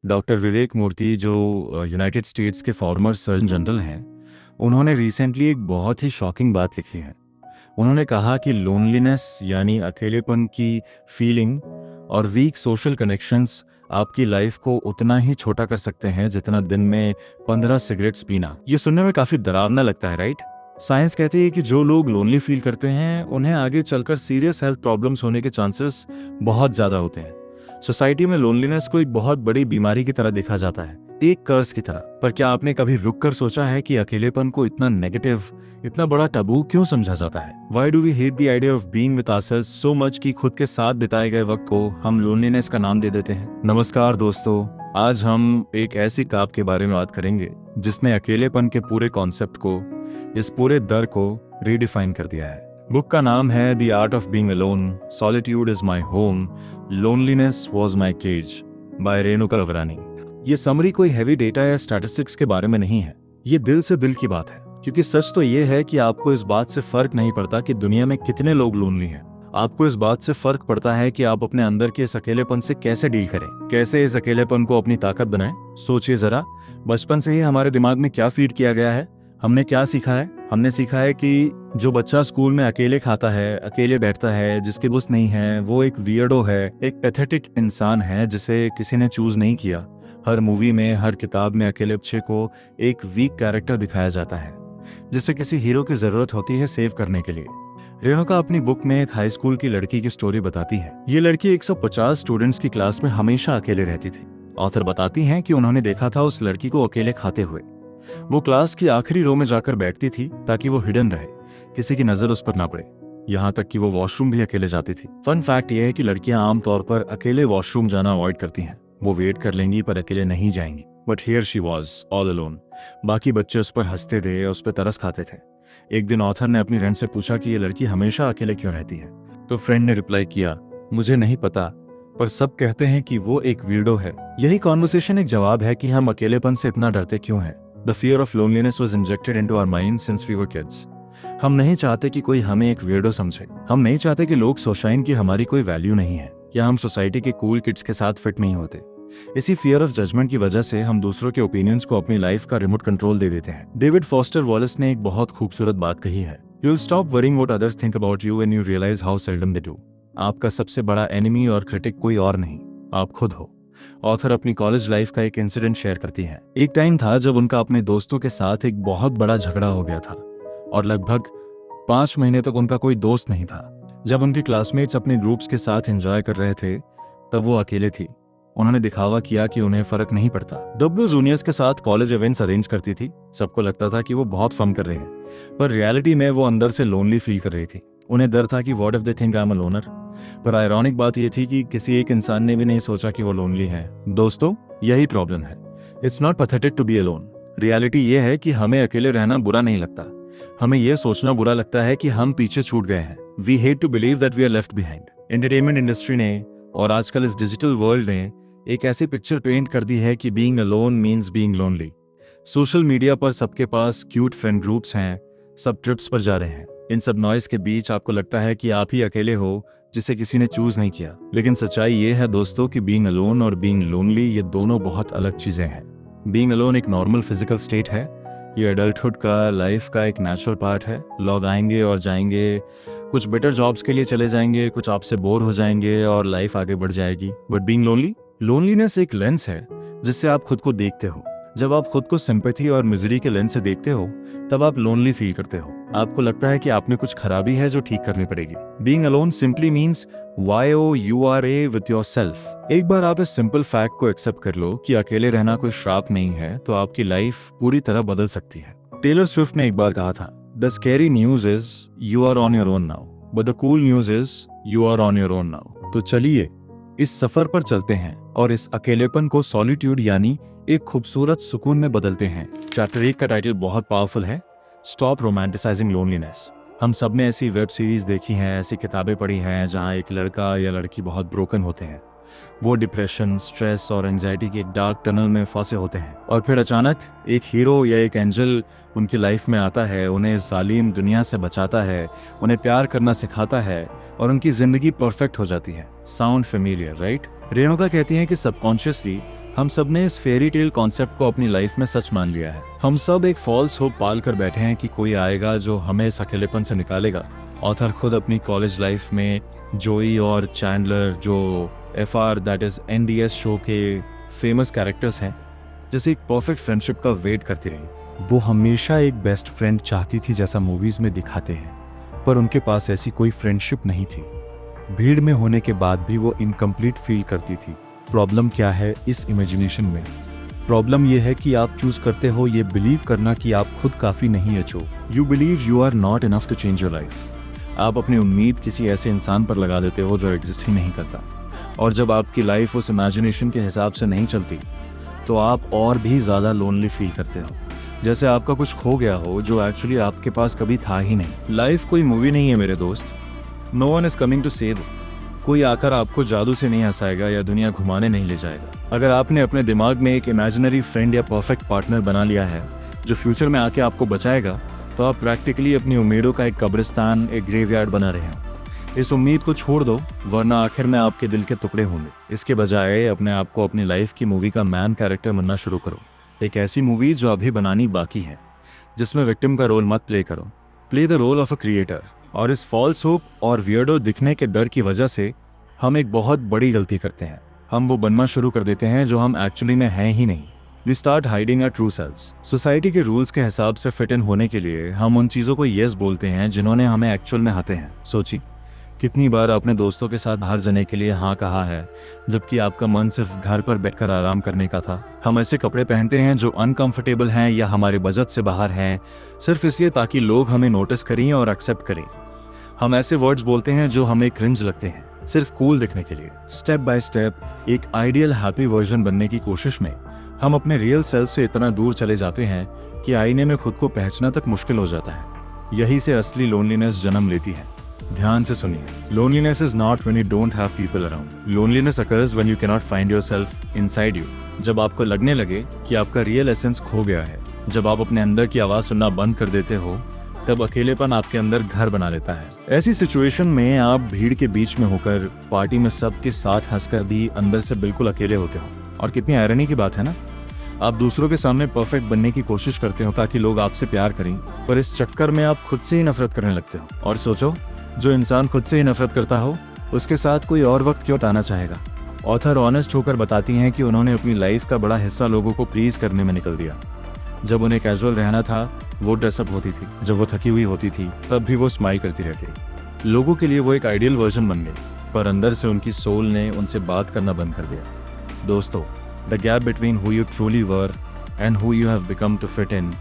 Doctor विवेक मूर्ति जो United states के farmer surgeon general हैं, उन्होंने रिसेंटली एक बहुत ही शॉकिंग बात लिखी है। उन्होंने कहा कि लोनलीनेस यानी अकेलेपन की फीलिंग और वीक सोशल कनेक्शंस आपकी लाइफ को उतना ही छोटा कर सकते हैं जितना दिन में 15 सिगरेट्स पीना। ये सुनने में काफ़ी डरावना लगता है, राइट? साइंस कहती है कि जो लोग लोनली फील करते हैं उन्हें आगे चलकर सीरियस हेल्थ प्रॉब्लम्स होने के चांसेस बहुत ज़्यादा होते हैं। सोसाइटी में लोनलीनेस को एक बहुत बड़ी बीमारी की तरह देखा जाता है, एक कर्ज की तरह। पर क्या आपने कभी रुककर सोचा है कि अकेलेपन को इतना नेगेटिव, इतना बड़ा टबू क्यों समझा जाता है? Why do we hate the idea of being with ourselves so much कि खुद के साथ बिताए गए वक्त को हम लोनलीनेस का नाम दे देते हैं? नमस्कार दोस्तों, आज हम एक ऐसी किताब के बारे में बात करेंगे जिसने अकेलेपन के पूरे कॉन्सेप्ट को, इस पूरे दर को रीडिफाइन कर दिया है। बुक का नाम है the art of being alone, solitude is my home, loneliness was my cage by Renuka Lavrani. ये समरी कोई हैवी डेटा या स्टैटिस्टिक्स के बारे में नहीं है, ये दिल से दिल की बात है। क्योंकि सच तो ये है कि आपको इस बात से फर्क नहीं पड़ता कि दुनिया में कितने लोग लोनली हैं। आपको इस बात से फर्क पड़ता है कि आप अपने अंदर के इस अकेलेपन से कैसे डील करें, कैसे इस अकेलेपन को अपनी ताकत बनाएं। सोचिए जरा, बचपन से ही हमारे दिमाग में क्या फीड किया गया है, हमने क्या सीखा है? हमने सीखा है कि जो बच्चा स्कूल में अकेले खाता है, अकेले बैठता है, जिसके दोस्त नहीं है, वो एक वियर्डो है, एक पैथेटिक इंसान है जिसे किसी ने चूज नहीं किया। हर मूवी में, हर किताब में अकेले बच्चे को एक वीक कैरेक्टर दिखाया जाता है जिसे किसी हीरो की जरूरत होती है सेव करने के लिए। रेणुका अपनी बुक में एक हाई स्कूल की लड़की की स्टोरी बताती है। ये लड़की 150 स्टूडेंट्स की क्लास में हमेशा अकेले रहती थी। ऑथर बताती हैं कि उन्होंने देखा था उस लड़की को अकेले खाते हुए। वो क्लास की आखिरी रो में जाकर बैठती थी ताकि वो हिडन रहे, किसी की नजर उस पर ना पड़े। यहाँ तक कि वो वॉशरूम भी अकेले जाती थी। फन फैक्ट ये है कि लड़कियां आमतौर पर अकेले वॉशरूम जाना अवॉइड करती हैं। वो वेट कर लेंगी पर अकेले नहीं जाएंगी। But here she was all alone. बाकी बच्चे उस पर हंसते थे, उस पर तरस खाते थे। एक दिन ऑथर ने अपनी फ्रेंड से पूछा कि ये लड़की हमेशा अकेले क्यों रहती है। तो फ्रेंड ने रिप्लाई किया, मुझे नहीं पता, पर सब कहते हैं कि वो एक वीर्डो है। यही कॉन्वर्सेशन एक जवाब है कि हम अकेलेपन से इतना डरते क्यों हैं। The fear of loneliness was injected into our minds since we were kids. हम नहीं चाहते कि कोई हमें एक weirdo समझे। हम नहीं चाहते कि लोग सोचाएं कि हमारी कोई वैल्यू नहीं है या हम सोसाइटी के कूल किड्स के साथ फिट नहीं होते। इसी फियर ऑफ जजमेंट की वजह से हम दूसरों के ओपिनियंस को अपनी लाइफ का रिमोट कंट्रोल दे देते हैं। डेविड फॉस्टर वॉलेस ने एक बहुत खूबसूरत बात कही है, You will stop worrying what others think about you when you realize how seldom they do. आपका सबसे बड़ा एनिमी और क्रिटिक कोई और नहीं, आप खुद हो। ऑथर अपनी कॉलेज लाइफ का एक इंसिडेंट शेयर करती हैं। एक टाइम था जब उनका अपने दोस्तों के साथ एक बहुत बड़ा झगड़ा हो गया था और लगभग 5 महीने तक उनका कोई दोस्त नहीं था। जब उनके क्लासमेट्स अपने ग्रुप्स के साथ एंजॉय कर रहे थे तब वो अकेले थी। उन्होंने दिखावा किया कि उन्हें फर्क नहीं पड़ता। डब्ल्यू जूनियर्स के साथ कॉलेज इवेंट्स अरेंज करती थी। सबको लगता था कि वो बहुत फन कर रहे हैं, पर रियलिटी में वो अंदर से लोनली फील कर रही थी। उन्हें डर था कि what if they think I am a loner. पर आयरॉनिक बात यह थी कि किसी एक इंसान ने भी नहीं सोचा कि वो लोनली है। दोस्तों, यही प्रॉब्लम है। It's not pathetic to be alone. Reality ये है कि हमें अकेले रहना बुरा नहीं लगता, हमें यह सोचना बुरा लगता है कि हम पीछे छूट गए हैं। We hate to believe that we are left behind. Entertainment industry ने और आजकल इस डिजिटल वर्ल्ड ने एक ऐसी पिक्चर पेंट कर दी है कि being alone means being lonely. Social media पर सबके पास क्यूट फ्रेंड ग्रुप्स हैं, सब ट्रिप्स पर जा रहे हैं। इन सब नॉइस के बीच आपको लगता है कि आप ही अकेले हो जिसे किसी ने चूज नहीं किया। लेकिन सच्चाई ये है दोस्तों कि बीइंग अलोन और बीइंग लोनली ये दोनों बहुत अलग चीजें हैं। बीइंग अलोन एक नॉर्मल फिजिकल स्टेट है, ये एडल्टहुड का, लाइफ का एक नेचुरल पार्ट है। लोग आएंगे और जाएंगे, कुछ बेटर जॉब्स के लिए चले जाएंगे, कुछ आपसे बोर हो जाएंगे और लाइफ आगे बढ़ जाएगी। बट बीइंग लोनली, लोनलीनेस एक लेंस है जिससे आप खुद को देखते हो। जब आप खुद को सिंपैथी और मिजरी के लेंस से देखते हो तब आप लोनली फील करते हो। आपको लगता है कि आप में कुछ खराबी है जो ठीक करनी पड़ेगी। Being alone simply means YOURA with yourself. एक बार आप इस सिंपल फैक्ट को एक्सेप्ट कर लो कि अकेले रहना कोई श्राप नहीं है तो आपकी लाइफ पूरी तरह बदल सकती है। टेलर स्विफ्ट ने एक बार कहा था, the scary news is you are on your own now, but the cool news is you are on your own now. तो चलिए इस सफर पर चलते हैं और इस अकेलेपन को सॉलिट्यूड यानी एक खूबसूरत सुकून में बदलते हैं। चैप्टर 1 का टाइटल बहुत पावरफुल है, स्टॉप रोमांटिसाइजिंग लोनलीनेस। हम सब ने ऐसी वेब सीरीज देखी हैं, ऐसी किताबें पढ़ी हैं जहां एक लड़का या लड़की बहुत ब्रोकन होते हैं। वो डिप्रेशन, स्ट्रेस और एंजाइटी के एक डार्क टनल में फंसे होते हैं और फिर अचानक एक हीरो या एक एंजल उनकी लाइफ में आता है, उन्हें इस जालिम दुनिया से बचाता है, उन्हें प्यार करना सिखाता है और उनकी जिंदगी परफेक्ट हो जाती है। Sound familiar, right? रेणुका कहती हैं कि सबकॉन्शियसली हम सब ने इस फेरी टेल कॉन्सेप्ट को अपनी लाइफ में सच मान लिया है। हम सब एक फॉल्स होप पाल कर बैठे हैं कि कोई आएगा जो हमें इस अकेलेपन से निकालेगा। ऑथर खुद अपनी कॉलेज लाइफ में जोई और चैंडलर, जो FR that is NDS show के फेमस कैरेक्टर्स हैं, जैसे एक परफेक्ट फ्रेंडशिप का वेट करती रही। वो हमेशा एक बेस्ट फ्रेंड चाहती थी जैसा मूवीज में दिखाते हैं, पर उनके पास ऐसी कोई फ्रेंडशिप नहीं थी। भीड़ में होने के बाद भी वो इनकम्प्लीट फील करती थी। प्रॉब्लम क्या है इस इमेजिनेशन में? प्रॉब्लम यह है कि आप चूज करते हो ये बिलीव करना कि आप खुद काफी नहीं अच्छो। You believe you are not enough to change your life. आप अपनी उम्मीद किसी ऐसे इंसान पर लगा देते हो जो एग्जिस्ट ही नहीं करता। और जब आपकी लाइफ उस इमेजिनेशन के हिसाब से नहीं चलती, तो आप और भी ज़्यादा लोनली फील करते हो, जैसे आपका कुछ खो गया हो जो एक्चुअली आपके पास कभी था ही नहीं। लाइफ कोई मूवी नहीं है मेरे दोस्त। No one is coming to save. कोई आकर आपको जादू से नहीं हंसाएगा या दुनिया घुमाने नहीं ले जाएगा। अगर आपने अपने दिमाग में एक इमेजिनरी फ्रेंड या परफेक्ट पार्टनर बना लिया है जो फ्यूचर में आके आपको बचाएगा, तो आप प्रैक्टिकली अपनी उम्मीदों का एक कब्रिस्तान, एक ग्रेवयार्ड बना रहे हैं। इस उम्मीद को छोड़ दो, वरना आखिर में आपके दिल के टुकड़े होंगे। इसके बजाय अपने आप को अपनी लाइफ की मूवी का मैन कैरेक्टर बनना शुरू करो। एक ऐसी मूवी जो अभी बनानी बाकी है, जिसमें विक्टिम का रोल मत प्ले करो, play the role of a creator. और इस फॉल्स होप और वियर्डो दिखने के डर की वजह से हम एक बहुत बड़ी गलती करते हैं। हम वो बनना शुरू कर देते हैं जो हम एक्चुअली में हैं ही नहीं। We start hiding our true selves. Society के रूल्स के हिसाब से फिट इन होने के लिए हम उन चीज़ों को येस बोलते हैं जिन्होंने हमें एक्चुअल में हते हैं। सोचिए, कितनी बार अपने दोस्तों के साथ बाहर जाने के लिए हाँ कहा है, जबकि आपका मन सिर्फ घर पर बैठकर आराम करने का था। हम ऐसे कपड़े पहनते हैं जो अनकंफर्टेबल हैं या हमारे बजट से बाहर हैं, सिर्फ इसलिए ताकि लोग हमें नोटिस करें और एक्सेप्ट करें। हम ऐसे वर्ड्स बोलते हैं जो हमें क्रिंज लगते हैं, सिर्फ कूल दिखने के लिए। स्टेप बाय स्टेप एक आइडियल हैप्पी वर्जन बनने की कोशिश में हम अपने रियल सेल्फ से इतना दूर चले जाते हैं कि आईने में खुद को पहचानना तक मुश्किल हो जाता है। यही से असली लोनलीनेस जन्म लेती है। ध्यान से सुनिए, loneliness is not when you don't have people around. Loneliness occurs when you can not find yourself inside you. जब आपको लगने लगे कि आपका रियल एसेंस खो गया है, जब आप अपने अंदर की आवाज सुनना बंद कर देते हो, तब अकेलेपन आपके अंदर घर बना लेता है। ऐसी सिचुएशन में आप भीड़ के बीच में होकर, पार्टी में सबके साथ हंसकर भी अंदर से बिल्कुल अकेले होते हो। और कितनी आयरनी की बात है ना, आप दूसरों के सामने परफेक्ट बनने की कोशिश करते हो ताकि लोग आपसे प्यार करें, पर इस चक्कर में आप खुद से ही नफरत करने लगते हो। और सोचो, जो इंसान खुद से ही नफरत करता हो, उसके साथ कोई और वक्त क्यों टाना चाहेगा? ऑथर ऑनेस्ट होकर बताती हैं कि उन्होंने अपनी लाइफ का बड़ा हिस्सा लोगों को प्लीज करने में निकल दिया। जब उन्हें कैजुअल रहना था, वो ड्रेसअप होती थी। जब वो थकी हुई होती थी, तब भी वो स्माइल करती रहती। लोगों के लिए वो एक आइडियल वर्जन बन गई, पर अंदर से उनकी सोल ने उनसे बात करना बंद कर दिया। दोस्तों, the gap between who you truly were and who you have become to fit in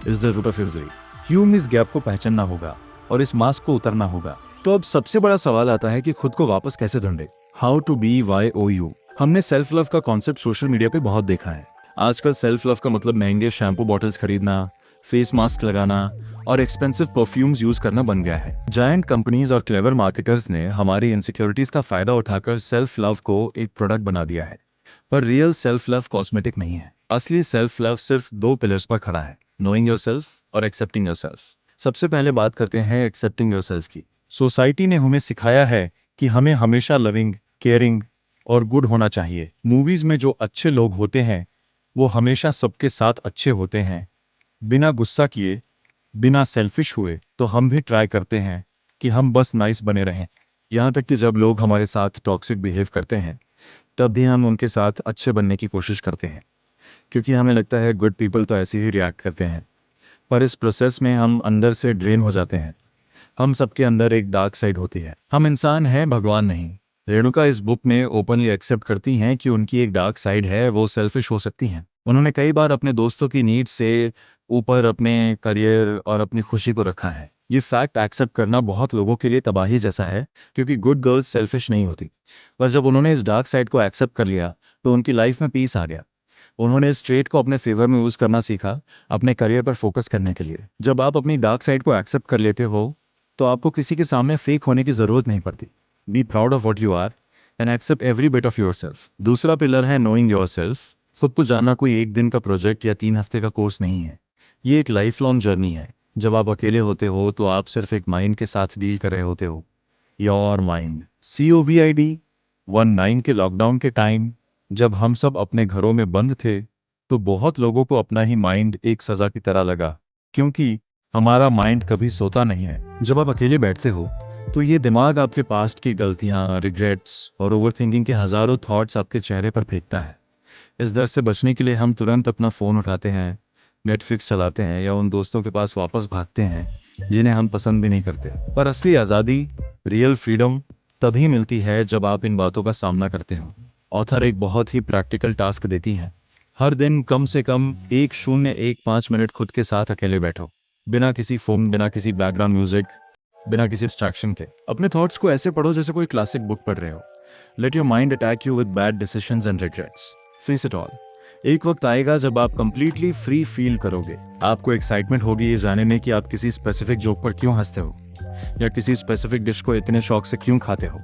is the root of misery. ह्यूम इस गैप को पहचानना होगा और इस मास्क को उतरना होगा। तो अब सबसे बड़ा सवाल आता है कि खुद को वापस कैसे ढूंढे। How to be YOU। हमने सेल्फ लव का कॉन्सेप्ट सोशल मीडिया पे बहुत देखा है। आजकल सेल्फ लव का मतलब महंगे शैम्पू बॉटल्स खरीदना, फेस मास्क लगाना और एक्सपेंसिव परफ्यूम्स यूज करना बन गया है। जायंट कंपनीज और क्लेवर मार्केटर्स ने हमारी इनसिक्योरिटीज का फायदा उठाकर सेल्फ लव को एक प्रोडक्ट बना दिया है। पर रियल सेल्फ लव कॉस्मेटिक नहीं है। असली सेल्फ लव सिर्फ 2 पिलर्स पर खड़ा है, नोइंग योरसेल्फ और एक्सेप्टिंग योरसेल्फ। सबसे पहले बात करते हैं एक्सेप्टिंग योरसेल्फ की। सोसाइटी ने हमें सिखाया है कि हमें हमेशा लविंग, केयरिंग और गुड होना चाहिए। मूवीज में जो अच्छे लोग होते हैं वो हमेशा सबके साथ अच्छे होते हैं, बिना गुस्सा किए, बिना सेल्फिश हुए। तो हम भी ट्राई करते हैं कि हम बस नाइस बने रहें। यहाँ तक कि जब लोग हमारे साथ टॉक्सिक बिहेव करते हैं, तब भी हम उनके साथ अच्छे बनने की कोशिश करते हैं, क्योंकि हमें लगता है गुड पीपल तो ऐसे ही रिएक्ट करते हैं। पर इस प्रोसेस में हम अंदर से ड्रेन हो जाते हैं। हम सबके अंदर एक डार्क साइड होती है। हम इंसान हैं, भगवान नहीं। रेणुका इस बुक में ओपनली एक्सेप्ट करती हैं कि उनकी एक डार्क साइड है, वो सेल्फिश हो सकती हैं। उन्होंने कई बार अपने दोस्तों की नीड से ऊपर अपने करियर और अपनी खुशी को रखा है। ये फैक्ट एक्सेप्ट करना बहुत लोगों के लिए तबाही जैसा है, क्योंकि गुड गर्ल्स सेल्फिश नहीं होती। पर जब उन्होंने इस डार्क साइड को एक्सेप्ट कर लिया, तो उनकी लाइफ में पीस आ गया। उन्होंने इस ट्रेट को अपने फेवर में यूज करना सीखा, अपने करियर पर फोकस करने के लिए। जब आप अपनी डार्क साइड को एक्सेप्ट कर लेते हो, तो आपको किसी के सामने फेक होने की जरूरत नहीं पड़ती। Be proud of what you are and accept every bit of yourself. दूसरा पिलर है नोइंग योरसेल्फ। खुद को जानना कोई एक दिन का प्रोजेक्ट या 3 हफ्ते का कोर्स नहीं है। ये एक लाइफ लॉन्ग जर्नी है। जब आप अकेले होते हो तो आप सिर्फ एक माइंड के साथ डील कर रहे होते हो। Your mind. COVID-19 के लॉकडाउन के टाइम जब हम सब अपने घरों में बंद थे तो बहुत लोगों को अपना ही माइंड एक सज़ा की तरह लगा, क्योंकि हमारा माइंड कभी सोता नहीं है। जब आप अकेले बैठते हो तो ये दिमाग आपके पास्ट की गलतियाँ, रिग्रेट्स और ओवरथिंकिंग के हज़ारों थॉट्स आपके चेहरे पर फेंकता है। इस डर से बचने के लिए हम तुरंत अपना फ़ोन उठाते हैं, नेटफ्लिक्स चलाते हैं या उन दोस्तों के पास वापस भागते हैं जिन्हें हम पसंद भी नहीं करते। पर असली आज़ादी, रियल फ्रीडम तभी मिलती है जब आप इन बातों का सामना करते हो। ऑथर एक बहुत ही प्रैक्टिकल टास्क देती है। हर दिन कम से कम 1-0-1-5 मिनट खुद के साथ अकेले बैठो, बिना किसी फ़ोन, बिना किसी बैकग्राउंड म्यूज़िक, बिना किसी डिस्ट्रैक्शन के। अपने थॉट्स को ऐसे पढ़ो जैसे कोई क्लासिक बुक पढ़ रहे हो। Let your mind attack you with bad decisions and regrets. Face it all. एक वक्त आएगा जब आप कंप्लीटली फ्री फील करोगे। आपको एक्साइटमेंट होगी ये जानने में कि आप किसी स्पेसिफिक जोक पर क्यों हंसते हो या किसी स्पेसिफिक डिश को इतने शौक से क्यों खाते हो।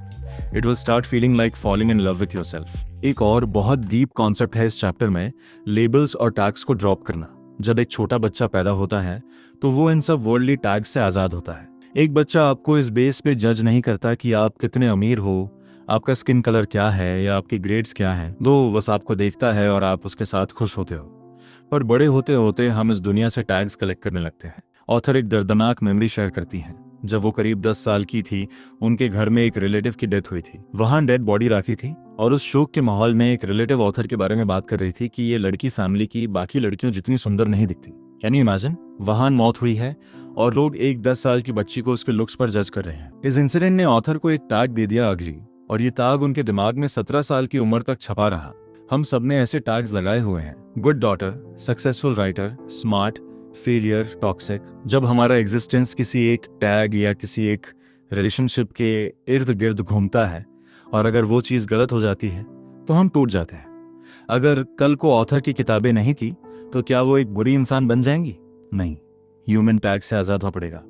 It will start feeling like falling in love with yourself. एक और बहुत डीप कॉन्सेप्ट है इस चैप्टर में, लेबल्स और टैग्स को ड्रॉप करना। जब एक छोटा बच्चा पैदा होता है तो वो इन सब वर्ल्डली टैग्स से आज़ाद होता है। एक बच्चा आपको इस बेस पे जज नहीं करता कि आप कितने अमीर हो, आपका स्किन कलर क्या है या आपकी ग्रेड्स क्या हैं। वो बस आपको देखता है और आप उसके साथ खुश होते हो। पर बड़े होते होते हम इस दुनिया से टैग्स कलेक्ट करने लगते हैं। ऑथर एक दर्दनाक मेमोरी शेयर करती हैं। जब वो करीब 10 साल की थी, उनके घर में एक रिलेटिव की डेथ हुई थी। वहां डेड बॉडी रखी थी और उस शोक के माहौल में एक रिलेटिव ऑथर के बारे में बात कर रही थी कि ये लड़की फैमिली की बाकी लड़कियों जितनी सुंदर नहीं दिखती। Can you imagine? वहां मौत हुई है और लोग एक 10 साल की बच्ची को उसके लुक्स पर जज कर रहे हैं। इस इंसिडेंट ने ऑथर को एक टैग दे दिया, अगली, और ये टैग उनके दिमाग में 17 साल की उम्र तक छपा रहा। हम सब ने ऐसे टैग्स लगाए हुए हैं, good daughter, successful writer, smart, failure, toxic. जब हमारा एग्जिस्टेंस किसी एक टैग या किसी एक रिलेशनशिप के इर्द गिर्द घूमता है और अगर वो चीज़ गलत हो जाती है तो हम टूट जाते हैं। अगर कल को ऑथर की किताबें नहीं थी तो क्या वो एक बुरी इंसान बन जाएंगी? नहीं, ह्यूमन टैग से आज़ाद होना पड़ेगा।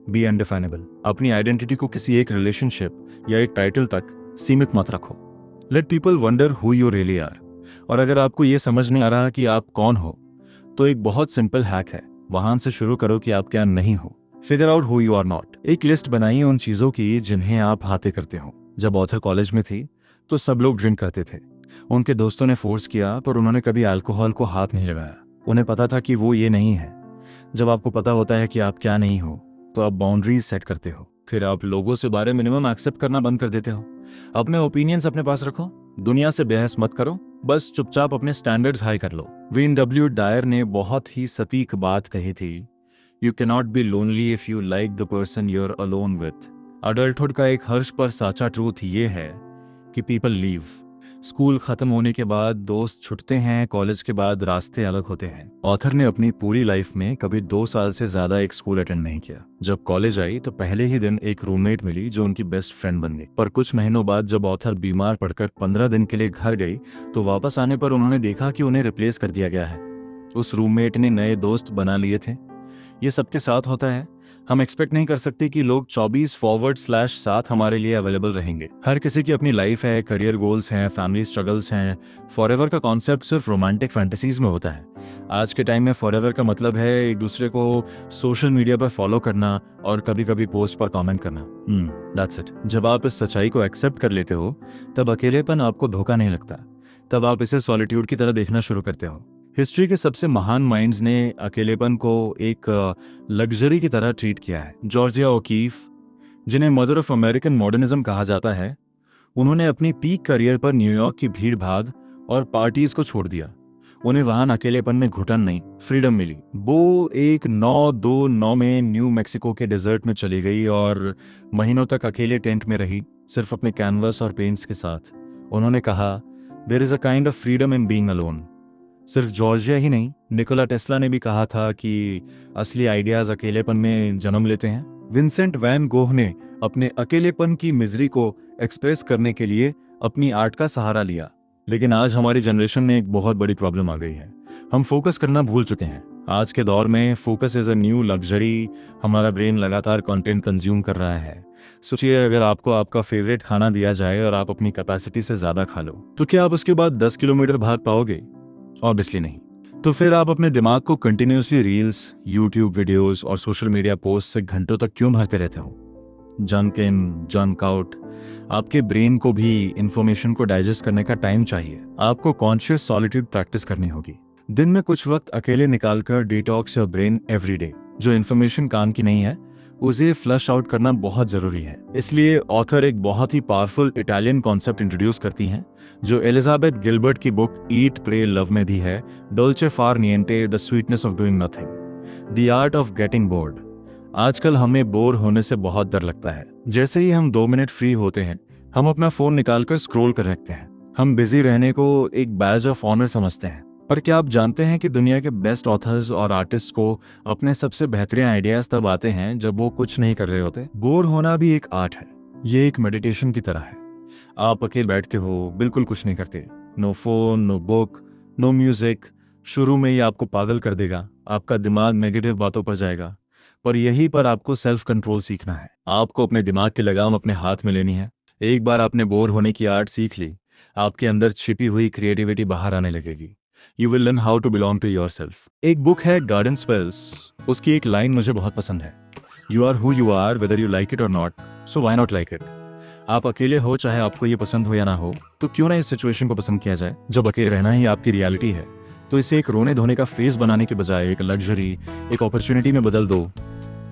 B undefinable. अपनी आइडेंटिटी को किसी एक रिलेशनशिप या एक टाइटल तक सीमित मत रखो। Let people wonder who you really are. और अगर आपको ये समझ नहीं आ रहा कि आप कौन हो तो एक बहुत सिंपल हैक है, वहां से शुरू करो कि आप क्या नहीं हो। Figure out who you are not. एक लिस्ट बनाइए उन चीजों की जिन्हें आप हाथे करते हो। जब ऑथर कॉलेज में थी तो सब लोग ड्रिंक करते थे। उनके दोस्तों ने फोर्स किया पर उन्होंने कभी अल्कोहल को हाथ नहीं लगाया। उन्हें पता था कि वो ये नहीं है। जब आपको पता होता है कि आप क्या नहीं हो तो आप बाउंड्रीज सेट करते हो। फिर आप लोगों से बारे मिनिमम एक्सेप्ट करना बंद कर देते हो। अपने ओपिनियंस अपने पास रखो, दुनिया से बहस मत करो, बस चुपचाप अपने स्टैंडर्ड्स हाई कर लो। विन डब्ल्यू डायर ने बहुत ही सटीक बात कही थी, you can not be lonely if you like the person you are alone with. Adulthood का एक हर्ष पर साचा ट्रूथ ये है कि पीपल लीव। स्कूल खत्म होने के बाद दोस्त छुटते हैं, कॉलेज के बाद रास्ते अलग होते हैं। ऑथर ने अपनी पूरी लाइफ में कभी 2 साल से ज्यादा एक स्कूल अटेंड नहीं किया। जब कॉलेज आई तो पहले ही दिन एक रूममेट मिली जो उनकी बेस्ट फ्रेंड बन गई। पर कुछ महीनों बाद जब ऑथर बीमार पड़कर 15 दिन के लिए घर गई तो वापस आने पर उन्होंने देखा कि उन्हें रिप्लेस कर दिया गया है। उस रूममेट ने नए दोस्त बना लिए थे। ये सबके साथ होता है। हम एक्सपेक्ट नहीं कर सकते कि लोग 24/7 हमारे लिए अवेलेबल रहेंगे। हर किसी की अपनी लाइफ है, करियर गोल्स हैं, फैमिली स्ट्रगल्स हैं। फॉरएवर का कॉन्सेप्ट सिर्फ रोमांटिक फैंटेसीज में होता है। आज के टाइम में फॉरएवर का मतलब है एक दूसरे को सोशल मीडिया पर फॉलो करना और कभी कभी पोस्ट पर कमेंट करना। That's it. जब आप इस सच्चाई को एक्सेप्ट कर लेते हो तब अकेलेपन आपको धोखा नहीं लगता। तब आप इसे सॉलिट्यूड की तरह देखना शुरू करते हो। हिस्ट्री के सबसे महान माइंड्स ने अकेलेपन को एक लग्जरी की तरह ट्रीट किया है। जॉर्जिया ओकीफ, जिन्हें मदर ऑफ अमेरिकन मॉडर्निज्म कहा जाता है, उन्होंने अपनी पीक करियर पर न्यूयॉर्क की भीड़ भाग और पार्टीज को छोड़ दिया। उन्हें वहां अकेलेपन में घुटन नहीं, फ्रीडम मिली। वो एक 929 में न्यू मैक्सिको के डेजर्ट में चली गई और महीनों तक अकेले टेंट में रही, सिर्फ अपने कैनवस और पेंट्स के साथ। उन्होंने कहा, there is a kind of freedom in being alone. सिर्फ जॉर्जिया ही नहीं, निकोला टेस्ला ने भी कहा था कि असली आइडियाज अकेलेपन में जन्म लेते हैं। विंसेंट वैन गोह ने अपने अकेलेपन की मिजरी को एक्सप्रेस करने के लिए अपनी आर्ट का सहारा लिया। लेकिन आज हमारी जनरेशन में एक बहुत बड़ी प्रॉब्लम आ गई है, हम फोकस करना भूल चुके हैं। आज के दौर में focus is a new luxury. हमारा ब्रेन लगातार कंटेंट कंज्यूम कर रहा है। सोचिए, अगर आपको आपका फेवरेट खाना दिया जाए और आप अपनी कैपेसिटी से ज्यादा खा लो तो क्या आप उसके बाद 10 किलोमीटर भाग पाओगे? ऑब्वियसली नहीं। तो फिर आप अपने दिमाग को कंटिन्यूसली रील्स, यूट्यूब वीडियोस और सोशल मीडिया पोस्ट से घंटों तक क्यों भरते रहते हो? जंक इन जंक आउट। आपके ब्रेन को भी इंफॉर्मेशन को डाइजेस्ट करने का टाइम चाहिए। आपको कॉन्शियस सॉलिट्यूड प्रैक्टिस करनी होगी। दिन में कुछ वक्त अकेले निकालकर detox your brain every day. जो इन्फॉर्मेशन काम की नहीं है उसे फ्लश आउट करना बहुत जरूरी है। इसलिए ऑथर एक बहुत ही पावरफुल इटालियन कॉन्सेप्ट इंट्रोड्यूस करती हैं जो एलिजाबेथ गिलबर्ट की बुक ईट प्रे लव में भी है, dolce far niente the sweetness of doing nothing, the art of getting bored. आजकल हमें बोर होने से बहुत डर लगता है। जैसे ही हम 2 मिनट फ्री होते हैं हम अपना फोन निकालकर स्क्रॉल कर रखते हैं। हम बिजी रहने को एक बैज ऑफ ऑनर समझते हैं। पर क्या आप जानते हैं कि दुनिया के बेस्ट ऑथर्स और आर्टिस्ट को अपने सबसे बेहतरीन आइडियाज तब आते हैं जब वो कुछ नहीं कर रहे होते। बोर होना भी एक आर्ट है। ये एक मेडिटेशन की तरह है। आप अकेले बैठते हो, बिल्कुल कुछ नहीं करते, no phone, no book, no music. शुरू में ही आपको पागल कर देगा, आपका दिमाग नेगेटिव बातों पर जाएगा। पर यहीं पर आपको सेल्फ कंट्रोल सीखना है। आपको अपने दिमाग की लगाम अपने हाथ में लेनी है। एक बार आपने बोर होने की आर्ट सीख ली, आपके अंदर छिपी हुई क्रिएटिविटी बाहर आने लगेगी। You will learn how to belong to yourself। एक बुक है गार्डन स्पेल्स, उसकी एक लाइन मुझे बहुत पसंद है, You are who you are whether you like it or not, so why not like it। आप अकेले हो चाहे आपको ये पसंद हो या ना हो, तो क्यों ना इस सिचुएशन को पसंद किया जाए। जब अकेले रहना ही आपकी रियलिटी है तो इसे एक रोने धोने का फेस बनाने के बजाय एक लग्जरी, एक अपॉर्चुनिटी में बदल दो।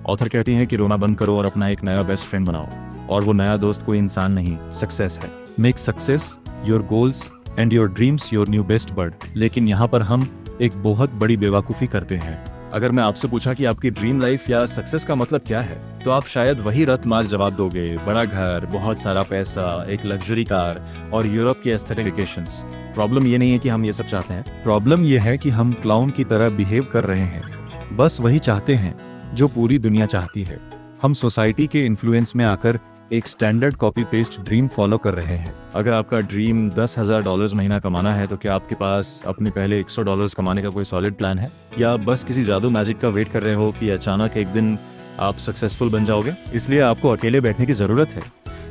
ऑथर कहती हैं कि रोना बंद करो और अपना एक नया बेस्ट फ्रेंड बनाओ, और वो नया दोस्त कोई इंसान नहीं, सक्सेस है। Make success your goals and your dreams your new best bird. लेकिन यहाँ पर हम एक बहुत बड़ी बेवकूफ़ी करते हैं। अगर मैं आपसे पूछा कि आपकी ड्रीम लाइफ या सक्सेस का मतलब क्या है, तो आप शायद वही रत्तमार जवाब दोगे, बड़ा घर, बहुत सारा पैसा, एक लग्जरी कार और यूरोप की एस्थेटिक वेकेशंस। प्रॉब्लम ये नहीं है कि हम ये सब चाहते हैं, प्रॉब्लम ये है कि हम क्लाउन की तरह बिहेव कर रहे हैं। बस वही चाहते हैं जो पूरी दुनिया चाहती है। हम सोसाइटी के इन्फ्लुएंस में आकर एक standard copy paste dream follow कर रहे हैं। अगर आपका ड्रीम $10,000 महीना कमाना है तो क्या आपके पास अपने पहले $100 कमाने का कोई सॉलिड प्लान है, या बस किसी जादू मैजिक का वेट कर रहे हो कि अचानक एक दिन आप सक्सेसफुल बन जाओगे। इसलिए आपको अकेले बैठने की जरूरत है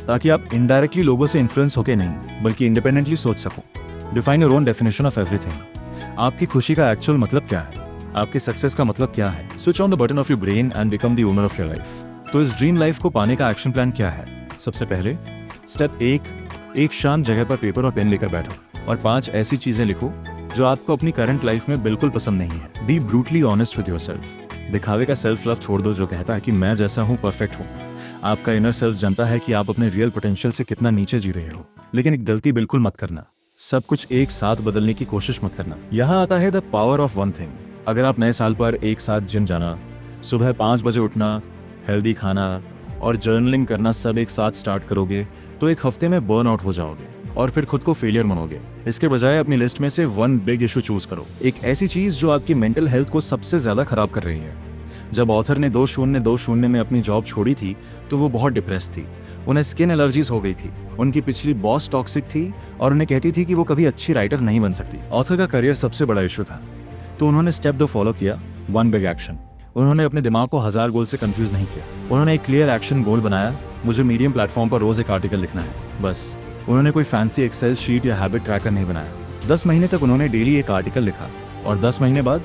ताकि आप इनडायरेक्टली लोगों से इन्फ्लुएंस होके नहीं बल्कि इंडिपेंडेंटली सोच सको। Define your own definition of everything. आपकी खुशी का एक्चुअल मतलब क्या है, आपकी सक्सेस का मतलब क्या है। Switch on the button of your brain and become the owner of your life. तो इस ड्रीम लाइफ को पाने का एक्शन प्लान क्या है। सबसे पहले स्टेप 1, एक शांत जगह पर पेपर और पेन लेकर बैठो और 5 ऐसी चीजें लिखो जो आपको अपनी करंट लाइफ में बिल्कुल पसंद नहीं है। B brutally honest with yourself. दिखावे का सेल्फ लव छोड़ दो जो कहता है कि मैं जैसा हूँ परफेक्ट हूँ। आपका इनर सेल्फ जानता है कि आप अपने रियल पोटेंशियल से कितना नीचे जी रहे हो। लेकिन एक गलती बिल्कुल मत करना, सब कुछ एक साथ बदलने की कोशिश मत करना। यहाँ आता है the power of one thing. अगर आप नए साल पर एक साथ जिम जाना, सुबह 5 बजे उठना, हेल्दी खाना और जर्नलिंग करना सब एक साथ स्टार्ट करोगे तो एक हफ्ते में बर्न आउट हो जाओगे और फिर खुद को फेलियर मानोगे। इसके बजाय अपनी लिस्ट में से 1 बिग इशू चूज करो, एक ऐसी चीज जो आपकी मेंटल हेल्थ को सबसे ज्यादा खराब कर रही है। जब ऑथर ने 2020 में अपनी जॉब छोड़ी थी तो वो बहुत डिप्रेस थी। उन्हें स्किन एलर्जीज हो गई थी, उनकी पिछली बॉस टॉक्सिक थी और उन्हें कहती थी कि वो कभी अच्छी राइटर नहीं बन सकती। ऑथर का करियर सबसे बड़ा इशू था, तो उन्होंने स्टेप 2 फॉलो किया, 1 बिग एक्शन। उन्होंने अपने दिमाग को 1000 गोल से कंफ्यूज नहीं किया। उन्होंने एक क्लियर एक्शन गोल बनाया, मुझे मीडियम प्लेटफॉर्म पर रोज एक आर्टिकल लिखना है, बस। उन्होंने कोई फैंसी एक्सेल शीट या हैबिट ट्रैकर नहीं बनाया। 10 महीने तक उन्होंने डेली एक आर्टिकल लिखा और 10 महीने बाद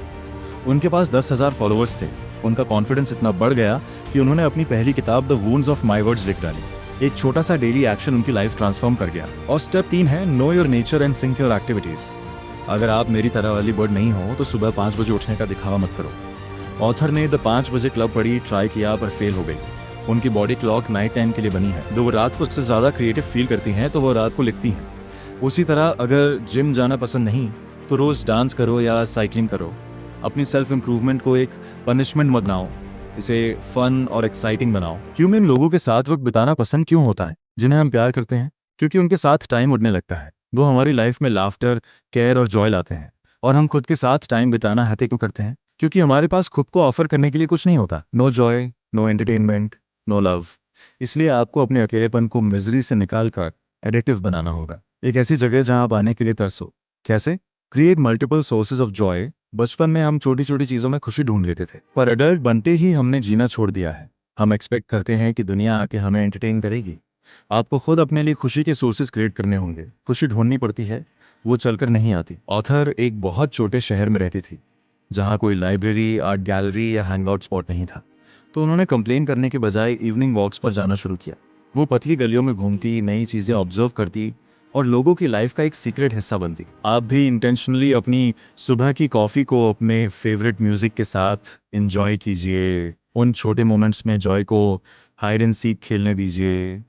उनके पास 10,000 फॉलोअर्स थे। उनका कॉन्फिडेंस इतना बढ़ गया कि उन्होंने अपनी पहली किताब the wounds of my words लिख डाली। एक छोटा सा डेली एक्शन उनकी लाइफ ट्रांसफॉर्म कर गया। और स्टेप 3 है know your nature and sync your activities. अगर आप मेरी तरह वाली बर्ड नहीं हो तो सुबह 5 बजे उठने का दिखावा मत करो। ऑथर ने द 5 बजे क्लब पढ़ी, ट्राई किया पर फेल हो गई। उनकी बॉडी क्लॉक नाइट टाइम के लिए बनी है। जो वो रात को उससे ज़्यादा क्रिएटिव फील करती हैं तो वो रात को लिखती हैं। उसी तरह अगर जिम जाना पसंद नहीं तो रोज़ डांस करो या साइकिलिंग करो। अपनी सेल्फ इम्प्रूवमेंट को एक पनिशमेंट मत बनाओ, इसे फन और एक्साइटिंग बनाओ। ह्यूमन लोगों के साथ वक्त बिताना पसंद क्यों होता है जिन्हें हम प्यार करते हैं? क्योंकि उनके साथ टाइम उड़ने लगता है। वो हमारी लाइफ में लाफ्टर, केयर और जॉय लाते हैं। और हम खुद के साथ टाइम बिताना हते क्यों करते हैं? क्योंकि हमारे पास खुद को ऑफर करने के लिए कुछ नहीं होता। No joy, no entertainment, no love. इसलिए आपको अपने अकेलेपन को मिजरी से निकाल कर एडिटिव बनाना होगा, एक ऐसी जगह जहां आप आने के लिए तरसो। कैसे? Create multiple sources of Joy. बचपन में हम छोटी छोटी चीजों में खुशी ढूंढ लेते थे, पर अडल्ट बनते ही हमने जीना छोड़ दिया है। हम एक्सपेक्ट करते हैं कि दुनिया आके हमें एंटरटेन करेगी। आपको खुद अपने लिए खुशी के सोर्सेज क्रिएट करने होंगे। खुशी ढूंढनी पड़ती है, वो चलकर नहीं आती। ऑथर एक बहुत छोटे शहर में रहती थी जहाँ कोई लाइब्रेरी, आर्ट गैलरी या हैंगआउट स्पॉट नहीं था। तो उन्होंने कंप्लेन करने के बजाय इवनिंग वॉक्स पर जाना शुरू किया। वो पतली गलियों में घूमती, नई चीज़ें ऑब्जर्व करती और लोगों की लाइफ का एक सीक्रेट हिस्सा बनती। आप भी इंटेंशनली अपनी सुबह की कॉफ़ी को अपने फेवरेट म्यूज़िक के साथ एंजॉय कीजिए। उन छोटे मोमेंट्स में जॉय को हाइड एंड सीक खेलने दीजिए।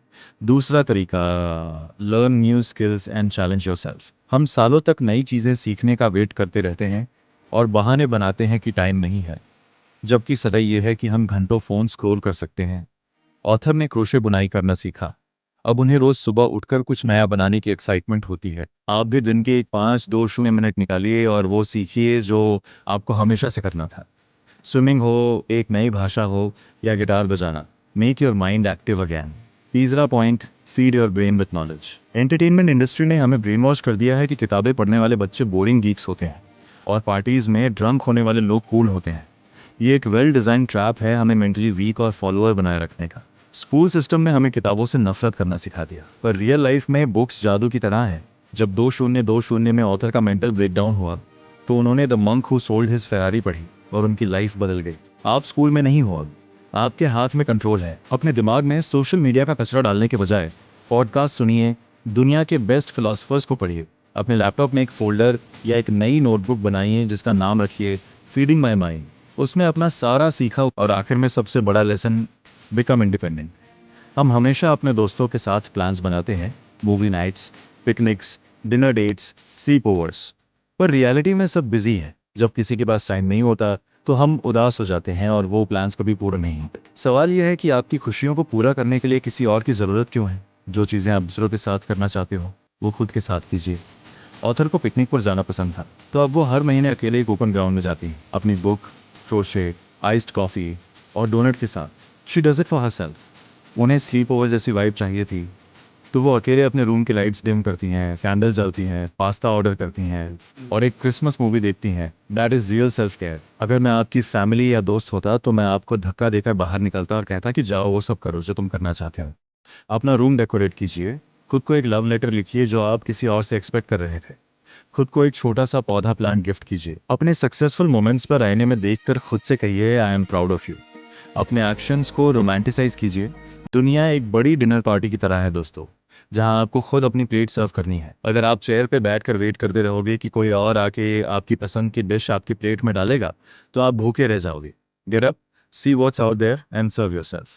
दूसरा तरीका, learn new skills and challenge yourself. हम सालों तक नई चीज़ें सीखने का वेट करते रहते हैं और बहाने बनाते हैं कि टाइम नहीं है, जबकि सच्चाई ये है कि हम घंटों फ़ोन स्क्रॉल कर सकते हैं। ऑथर ने क्रोशे बुनाई करना सीखा। अब उन्हें रोज़ सुबह उठकर कुछ नया बनाने की एक्साइटमेंट होती है। आप भी दिन के 5-2-0 मिनट निकालिए और वो सीखिए जो आपको हमेशा से करना था। स्विमिंग हो, एक नई भाषा हो या गिटार बजाना। Make your mind active again. तीसरा point, feed your brain with knowledge. Entertainment industry ने हमें ब्रेन वॉश कर दिया है कि किताबें पढ़ने वाले बच्चे बोरिंग गीक्स होते हैं और पार्टीज में ड्रंक होने वाले लोग कूल होते हैं। ये एक वेल डिज़ाइन ट्रैप है हमें मेंटली वीक और फॉलोअर बनाए रखने का। स्कूल सिस्टम ने हमें किताबों से नफरत करना सिखा दिया, पर रियल लाइफ में बुक्स जादू की तरह है। जब 2020 में ऑथर का मेंटल ब्रेकडाउन हुआ तो उन्होंने the monk who sold his Ferrari पढ़ी और उनकी लाइफ बदल गई। आप स्कूल में नहीं हो अब, आपके हाथ में कंट्रोल है। अपने दिमाग में सोशल मीडिया का कचरा डालने के बजाय पॉडकास्ट सुनिए, दुनिया के बेस्ट फिलोसफर्स को पढ़िए। अपने लैपटॉप में एक फोल्डर या एक नई नोटबुक बनाइए जिसका नाम रखिए फीडिंग माई माइंड। उसमें अपना सारा सीखा और आखिर में सबसे बड़ा लेसन, बिकम इंडिपेंडेंट। हम हमेशा अपने दोस्तों के साथ प्लान्स बनाते हैं, movie nights, picnics, dinner dates, sleepovers, पर रियलिटी में सब बिजी है। जब किसी के पास टाइम नहीं होता तो हम उदास हो जाते हैं और वो प्लान्स कभी पूरे नहीं होते। सवाल यह है कि आपकी खुशियों को पूरा करने के लिए किसी और की ज़रूरत क्यों है? जो चीज़ें आप दूसरों के साथ करना चाहते हो वो खुद के साथ कीजिए। ऑथर को पिकनिक पर जाना पसंद था, तो अब वो हर महीने अकेले एक ओपन ग्राउंड में जाती है, अपनी बुक, क्रोशे, आइस्ड कॉफ़ी और डोनट के साथ। She does it for her self. उन्हें स्लीप ओवर जैसी वाइब चाहिए थी, तो वो अकेले अपने रूम की लाइट्स डिम करती हैं, कैंडल जलती हैं, पास्ता ऑर्डर करती हैं और एक क्रिसमस मूवी देखती हैं। That is real self care. अगर मैं आपकी फैमिली या दोस्त होता तो मैं आपको धक्का देकर बाहर निकलता और कहता कि जाओ वो सब करो जो तुम करना चाहते हो। अपना रूम डेकोरेट कीजिए, खुद को एक लव लेटर लिखिए जो आप किसी और से एक्सपेक्ट कर रहे थे। खुद को एक छोटा सा पौधा प्लांट गिफ्ट कीजिए। अपने सक्सेसफुल मोमेंट्स पर आईने में देखकर खुद से कहिए I am proud of you. अपने एक्शंस को रोमांटिसाइज कीजिए। दुनिया एक बड़ी डिनर पार्टी की तरह है दोस्तों, जहां आपको खुद अपनी प्लेट सर्व करनी है। अगर आप चेयर पे बैठकर वेट करते रहोगे कि कोई और आके आपकी पसंद की डिश आपकी प्लेट में डालेगा, तो आप भूखे रह जाओगे। Get up, see what's out there and serve yourself.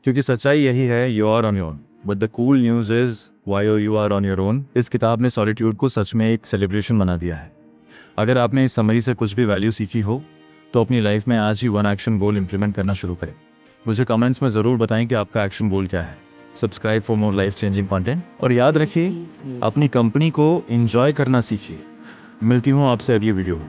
क्योंकि सच्चाई यही है, you are on your own, but the cool news is why you are on your own. इस किताब ने सॉलिट्यूड को सच में एक सेलिब्रेशन बना दिया है। अगर आपने इस समरी से कुछ भी वैल्यू सीखी हो तो अपनी लाइफ में आज ही वन एक्शन गोल इंप्लीमेंट करना शुरू करें। मुझे कमेंट्स में ज़रूर बताएं कि आपका एक्शन गोल क्या है। Subscribe for more life changing content और याद रखिए, अपनी कंपनी को एंजॉय करना सीखिए। मिलती हूँ आपसे अगली वीडियो में।